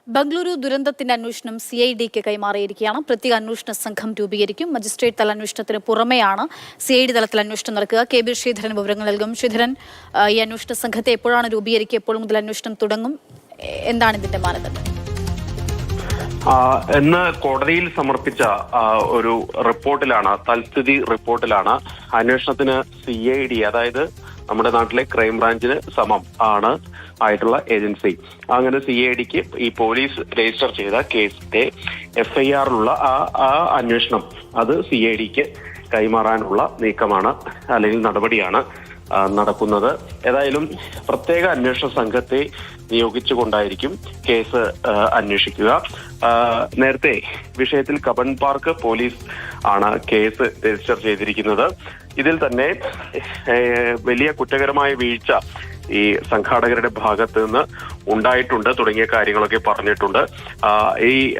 ബംഗളൂരു ദുരന്തത്തിന്റെ അന്വേഷണം CIDക്ക് കൈമാറിയിരിക്കുകയാണ്. പ്രത്യേക അന്വേഷണ സംഘം രൂപീകരിക്കും. മജിസ്ട്രേറ്റ് തല അന്വേഷണത്തിന് പുറമെയാണ് CID തലത്തിൽ അന്വേഷണം നടക്കുക. KB ശ്രീധരൻ വിവരങ്ങൾ നൽകും. ശ്രീധരൻ, ഈ അന്വേഷണ സംഘത്തെ എപ്പോഴാണ് രൂപീകരിക്കുക? എപ്പോൾ മുതൽ അന്വേഷണം തുടങ്ങും? എന്താണ് ഇതിന്റെ മാനദണ്ഡം? ഇന്ന് കോടതിയിൽ സമർപ്പിച്ച ഒരു റിപ്പോർട്ടിലാണ്, തൽസ്ഥിതി റിപ്പോർട്ടിലാണ് അന്വേഷണത്തിന് CID, അതായത് നമ്മുടെ നാട്ടിലെ ക്രൈംബ്രാഞ്ചിന് സമം ആണ് ആയിട്ടുള്ള ഏജൻസി. അങ്ങനെ CIDക്ക് ഈ പോലീസ് രജിസ്റ്റർ ചെയ്ത കേസിന്റെ FIRലുള്ള ആ അന്വേഷണം അത് CIDക്ക് കൈമാറാനുള്ള നീക്കമാണ്, അല്ലെങ്കിൽ നടപടിയാണ് നടക്കുന്നത്. ഏതായാലും പ്രത്യേക അന്വേഷണ സംഘത്തെ നിയോഗിച്ചുകൊണ്ടായിരിക്കും കേസ് അന്വേഷിക്കുക. നേരത്തെ വിഷയത്തിൽ കബൺ പാർക്ക് പോലീസ് ആണ് കേസ് രജിസ്റ്റർ ചെയ്തിരിക്കുന്നത്. ഇതിൽ തന്നെ വലിയ കുറ്റകരമായ വീഴ്ച ഈ സംഘാടകരുടെ ഭാഗത്ത് നിന്ന് ഉണ്ടായിട്ടുണ്ട് തുടങ്ങിയ കാര്യങ്ങളൊക്കെ പറഞ്ഞിട്ടുണ്ട്.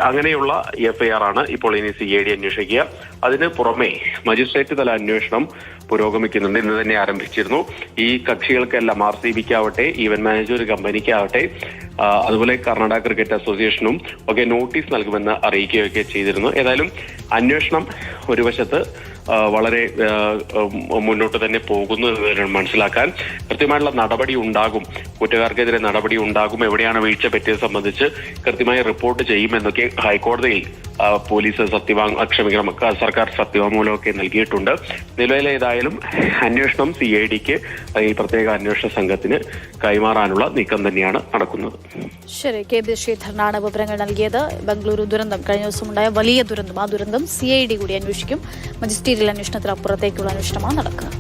അങ്ങനെയുള്ള FIR ആണ് ഇപ്പോൾ ഇനി CID അന്വേഷിക്കുക. അതിന് പുറമെ മജിസ്ട്രേറ്റ് തല അന്വേഷണം പുരോഗമിക്കുന്നുണ്ട്. ഇന്ന് തന്നെ ആരംഭിച്ചിരുന്നു. ഈ കക്ഷികൾക്കെല്ലാം RCBക്കാവട്ടെ, ഈവന്റ് മാനേജർ കമ്പനിക്കാവട്ടെ, അതുപോലെ കർണാടക ക്രിക്കറ്റ് അസോസിയേഷനും ഒക്കെ നോട്ടീസ് നൽകുമെന്ന് അറിയിക്കുകയൊക്കെ ചെയ്തിരുന്നു. ഏതായാലും അന്വേഷണം ഒരു വശത്ത് വളരെ മുന്നോട്ട് തന്നെ പോകുന്നു എന്ന് മനസ്സിലാക്കാൻ കൃത്യമായിട്ടുള്ള നടപടി ഉണ്ടാകും, കുറ്റക്കാർക്കെതിരെ നടപടി ഉണ്ടാകും, എവിടെയാണ് വീഴ്ച പറ്റിയത് സംബന്ധിച്ച് കൃത്യമായി റിപ്പോർട്ട് ചെയ്യുമെന്നൊക്കെ ഹൈക്കോടതിയിൽ പോലീസ് സർക്കാർ സത്യവാങ്മൂലമൊക്കെ നൽകിയിട്ടുണ്ട്. നിലവിൽ ഏതായാലും അന്വേഷണം CIDക്ക് ഈ പ്രത്യേക അന്വേഷണ സംഘത്തിന് കൈമാറാനുള്ള നീക്കം തന്നെയാണ് നടക്കുന്നത്. ശരി, KB ശ്രീധരനാണ് വിവരങ്ങൾ നൽകിയത്. ബംഗളൂരു ദുരന്തം, കഴിഞ്ഞ ദിവസം ഉണ്ടായ വലിയ ദുരന്തം, ആ ദുരന്തം CID കൂടി അന്വേഷിക്കും. മജിസ്ട്രേറ്റിയൽ അന്വേഷണത്തിന് അപ്പുറത്തേക്കുള്ള അന്വേഷണമാണ് നടക്കുക.